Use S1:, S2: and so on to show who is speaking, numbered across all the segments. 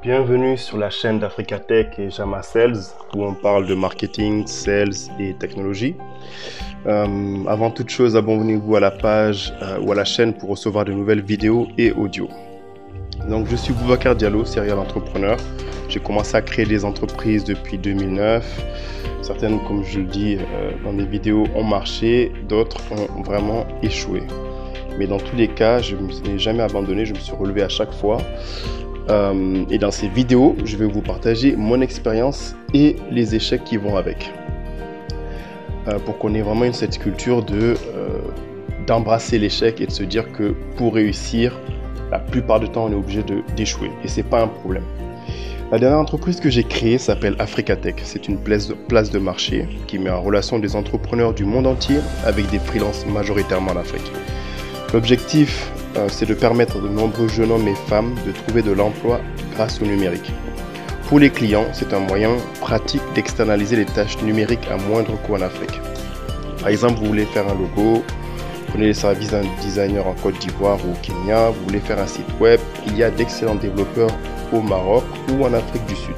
S1: Bienvenue sur la chaîne d'Africa Tech et Jama Sales où on parle de marketing, sales et technologie. Avant toute chose, abonnez-vous à la page ou à la chaîne pour recevoir de nouvelles vidéos et audio. Donc, je suis Boubacar Diallo, serial entrepreneur. J'ai commencé à créer des entreprises depuis 2009. Certaines, comme je le dis dans mes vidéos, ont marché, d'autres ont vraiment échoué. Mais dans tous les cas, je ne m'ai jamais abandonné, je me suis relevé à chaque fois. Et dans ces vidéos, je vais vous partager mon expérience et les échecs qui vont avec. Pour qu'on ait vraiment cette culture d'embrasser l'échec et de se dire que pour réussir, la plupart du temps, on est obligé d'échouer. Et ce n'est pas un problème. La dernière entreprise que j'ai créée s'appelle Africa Tech. C'est une place de marché qui met en relation des entrepreneurs du monde entier avec des freelances majoritairement en Afrique. L'objectif, c'est de permettre à de nombreux jeunes hommes et femmes de trouver de l'emploi grâce au numérique. Pour les clients, c'est un moyen pratique d'externaliser les tâches numériques à moindre coût en Afrique. Par exemple, vous voulez faire un logo, vous prenez les services d'un designer en Côte d'Ivoire ou au Kenya, vous voulez faire un site web, il y a d'excellents développeurs au Maroc ou en Afrique du Sud.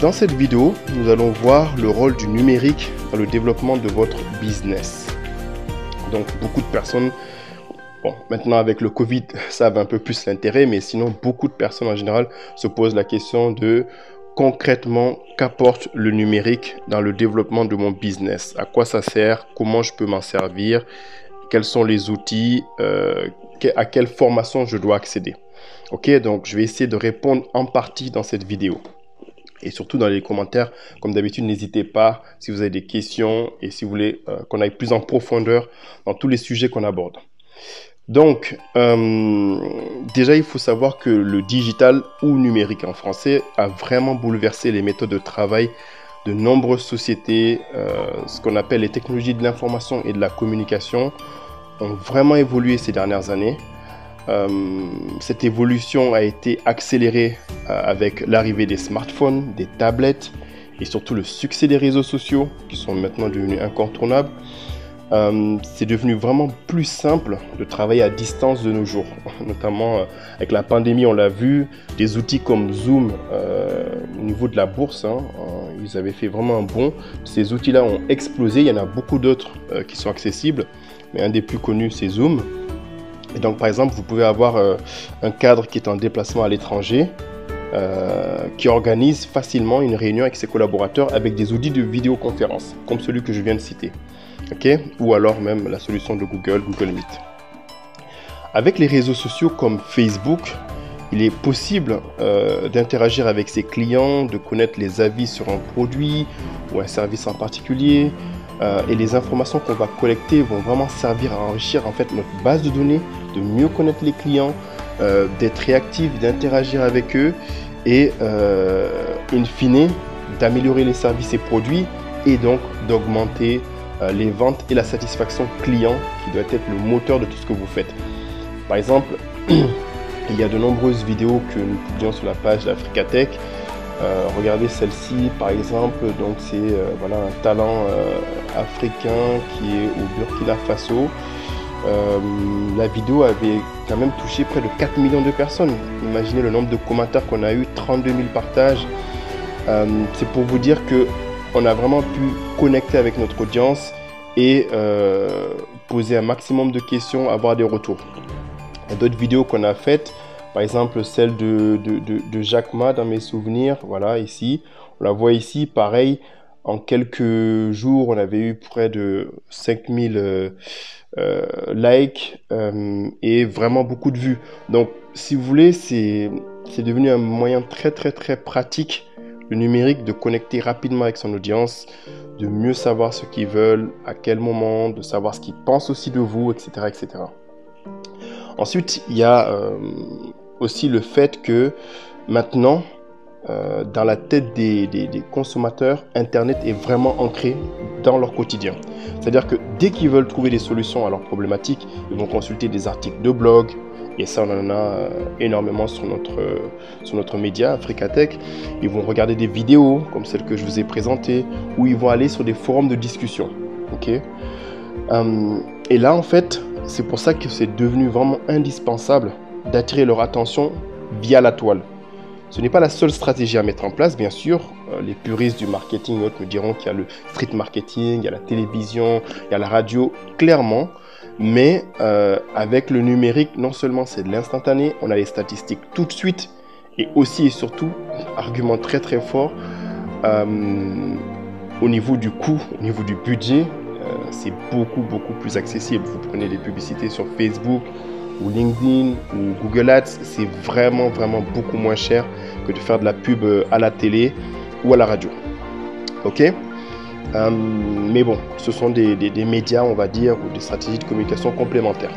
S1: Dans cette vidéo, nous allons voir le rôle du numérique dans le développement de votre business. Donc beaucoup de personnes, bon maintenant avec le Covid, savent un peu plus l'intérêt, mais sinon beaucoup de personnes en général se posent la question de concrètement qu'apporte le numérique dans le développement de mon business, à quoi ça sert, comment je peux m'en servir, quels sont les outils, à quelle formation je dois accéder. Ok, donc je vais essayer de répondre en partie dans cette vidéo. Et surtout dans les commentaires, comme d'habitude, n'hésitez pas si vous avez des questions et si vous voulez qu'on aille plus en profondeur dans tous les sujets qu'on aborde. Donc, déjà, il faut savoir que le digital ou numérique en français a vraiment bouleversé les méthodes de travail de nombreuses sociétés. Ce qu'on appelle les technologies de l'information et de la communication ont vraiment évolué ces dernières années. Cette évolution a été accélérée avec l'arrivée des smartphones, des tablettes et surtout le succès des réseaux sociaux qui sont maintenant devenus incontournables. C'est devenu vraiment plus simple de travailler à distance de nos jours, notamment avec la pandémie, on l'a vu, des outils comme Zoom au niveau de la bourse, ils avaient fait vraiment un bond. Ces outils-là ont explosé, il y en a beaucoup d'autres qui sont accessibles, mais un des plus connus c'est Zoom. Et donc, par exemple, vous pouvez avoir un cadre qui est en déplacement à l'étranger, qui organise facilement une réunion avec ses collaborateurs avec des outils de vidéoconférence, comme celui que je viens de citer. Okay? Ou alors même la solution de Google Meet. Avec les réseaux sociaux comme Facebook, il est possible d'interagir avec ses clients, de connaître les avis sur un produit ou un service en particulier. Et les informations qu'on va collecter vont vraiment servir à enrichir en fait notre base de données, de mieux connaître les clients, d'être réactif, d'interagir avec eux et in fine d'améliorer les services et produits et donc d'augmenter les ventes et la satisfaction client qui doit être le moteur de tout ce que vous faites. Par exemple, il y a de nombreuses vidéos que nous publions sur la page d'Africa Tech. Regardez celle-ci par exemple, donc c'est voilà, un talent africain qui est au Burkina Faso. La vidéo avait quand même touché près de 4 millions de personnes. Imaginez le nombre de commentaires qu'on a eu, 32 000 partages. C'est pour vous dire que on a vraiment pu connecter avec notre audience et poser un maximum de questions, avoir des retours. Il y a d'autres vidéos qu'on a faites. Par exemple, celle de Jack Ma dans mes souvenirs, voilà, ici. On la voit ici, pareil, en quelques jours, on avait eu près de 5000 likes et vraiment beaucoup de vues. Donc, si vous voulez, c'est devenu un moyen très pratique, le numérique, de connecter rapidement avec son audience, de mieux savoir ce qu'ils veulent, à quel moment, de savoir ce qu'ils pensent aussi de vous, etc. etc. Ensuite, il y a aussi le fait que maintenant, dans la tête des consommateurs, Internet est vraiment ancré dans leur quotidien. C'est-à-dire que dès qu'ils veulent trouver des solutions à leurs problématiques, ils vont consulter des articles de blog, et ça on en a énormément sur notre média Africa Tech. Ils vont regarder des vidéos comme celle que je vous ai présentée, ou ils vont aller sur des forums de discussion. Okay? Et là en fait, c'est pour ça que c'est devenu vraiment indispensable d'attirer leur attention via la toile. Ce n'est pas la seule stratégie à mettre en place, bien sûr. Les puristes du marketing et autres me diront qu'il y a le street marketing, il y a la télévision, il y a la radio, clairement. Mais avec le numérique, non seulement c'est de l'instantané, on a les statistiques tout de suite, et aussi et surtout, argument très très fort, au niveau du coût, au niveau du budget, c'est beaucoup plus accessible. Vous prenez des publicités sur Facebook, ou LinkedIn ou Google Ads, c'est vraiment beaucoup moins cher que de faire de la pub à la télé ou à la radio. Ok, mais bon, ce sont des médias, on va dire, ou des stratégies de communication complémentaires.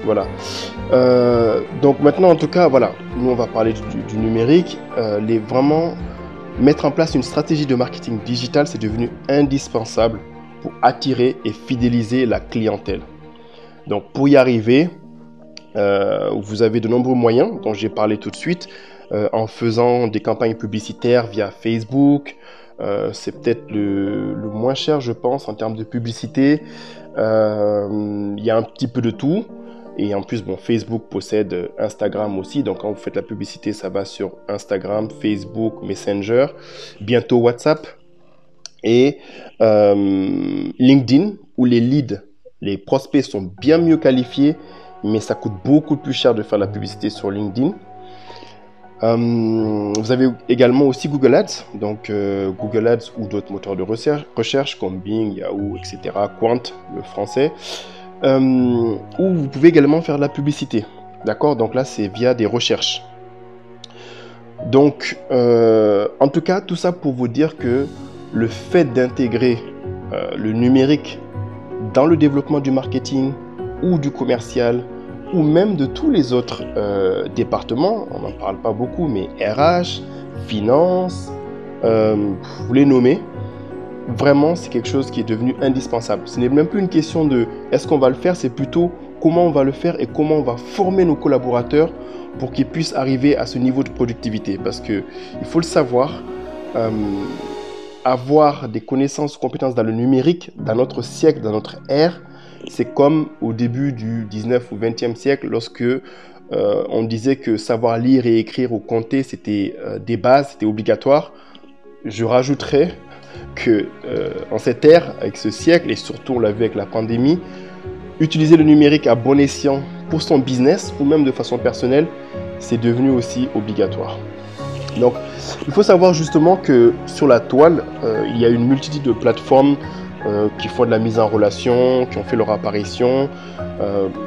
S1: Voilà. Donc maintenant, en tout cas, voilà, nous on va parler du numérique. Vraiment mettre en place une stratégie de marketing digital, c'est devenu indispensable pour attirer et fidéliser la clientèle. Donc pour y arriver, vous avez de nombreux moyens dont j'ai parlé tout de suite, en faisant des campagnes publicitaires via Facebook. C'est peut-être le moins cher, je pense, en termes de publicité. Il y a un petit peu de tout. Et en plus, bon, Facebook possède Instagram aussi. Donc quand vous faites la publicité, ça va sur Instagram, Facebook, Messenger, bientôt WhatsApp et LinkedIn, où les leads, les prospects sont bien mieux qualifiés, mais ça coûte beaucoup plus cher de faire la publicité sur LinkedIn. Vous avez également aussi Google Ads, donc Google Ads ou d'autres moteurs de recherche comme Bing, Yahoo, etc., Quant, le français, où vous pouvez également faire de la publicité. D'accord? Donc là, c'est via des recherches. Donc, en tout cas, tout ça pour vous dire que le fait d'intégrer le numérique dans le développement du marketing ou du commercial, ou même de tous les autres départements, on n'en parle pas beaucoup, mais RH, finance, vous les nommez, vraiment c'est quelque chose qui est devenu indispensable. Ce n'est même plus une question de est-ce qu'on va le faire, c'est plutôt comment on va le faire et comment on va former nos collaborateurs pour qu'ils puissent arriver à ce niveau de productivité. Parce qu'il faut le savoir, avoir des connaissances, compétences dans le numérique, dans notre siècle, dans notre ère, c'est comme au début du 19 ou 20e siècle, lorsque on disait que savoir lire et écrire ou compter, c'était des bases, c'était obligatoire. Je rajouterais que en cette ère, avec ce siècle, et surtout on l'a vu avec la pandémie, utiliser le numérique à bon escient pour son business ou même de façon personnelle, c'est devenu aussi obligatoire. Donc, il faut savoir justement que sur la toile, il y a une multitude de plateformes qui font de la mise en relation, qui ont fait leur apparition.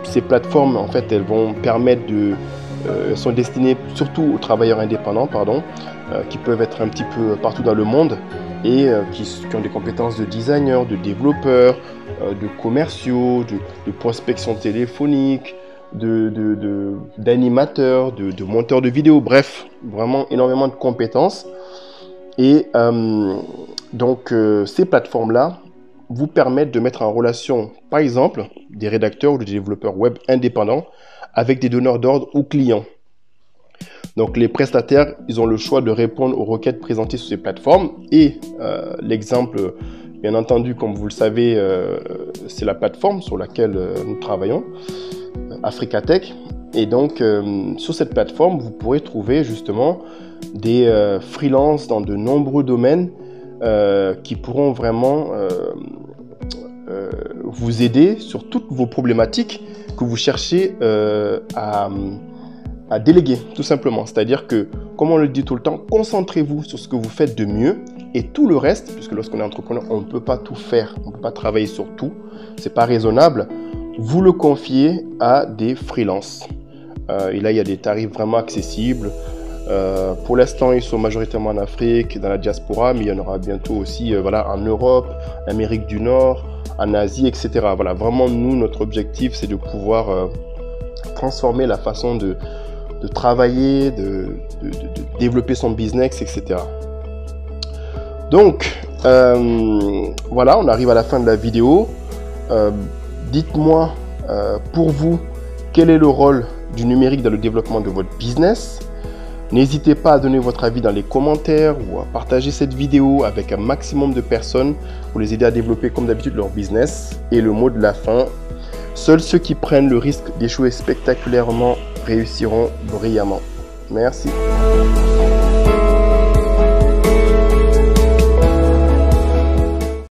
S1: Ces plateformes, en fait, elles vont permettre sont destinées surtout aux travailleurs indépendants, qui peuvent être un petit peu partout dans le monde et qui ont des compétences de designer, de développeurs, de commerciaux, de prospection téléphonique, d'animateurs, de monteurs de vidéos, bref, vraiment énormément de compétences. Et donc, ces plateformes-là vous permettent de mettre en relation, par exemple, des rédacteurs ou des développeurs web indépendants avec des donneurs d'ordre ou clients. Donc, les prestataires, ils ont le choix de répondre aux requêtes présentées sur ces plateformes. Et l'exemple, bien entendu, comme vous le savez, c'est la plateforme sur laquelle nous travaillons, Africatech. Et donc, sur cette plateforme, vous pourrez trouver justement des freelances dans de nombreux domaines qui pourront vraiment vous aider sur toutes vos problématiques que vous cherchez à déléguer, tout simplement. C'est-à-dire que, comme on le dit tout le temps, concentrez-vous sur ce que vous faites de mieux et tout le reste, puisque lorsqu'on est entrepreneur, on ne peut pas tout faire, on ne peut pas travailler sur tout, c'est pas raisonnable, vous le confiez à des freelances. Et là, il y a des tarifs vraiment accessibles. Pour l'instant, ils sont majoritairement en Afrique, dans la diaspora, mais il y en aura bientôt aussi en Europe, Amérique du Nord, en Asie, etc. Voilà, vraiment, nous, notre objectif, c'est de pouvoir transformer la façon de travailler, de développer son business, etc. Donc, voilà, on arrive à la fin de la vidéo. Dites-moi, pour vous, quel est le rôle du numérique dans le développement de votre business? N'hésitez pas à donner votre avis dans les commentaires ou à partager cette vidéo avec un maximum de personnes pour les aider à développer comme d'habitude leur business. Et le mot de la fin, seuls ceux qui prennent le risque d'échouer spectaculairement réussiront brillamment. Merci.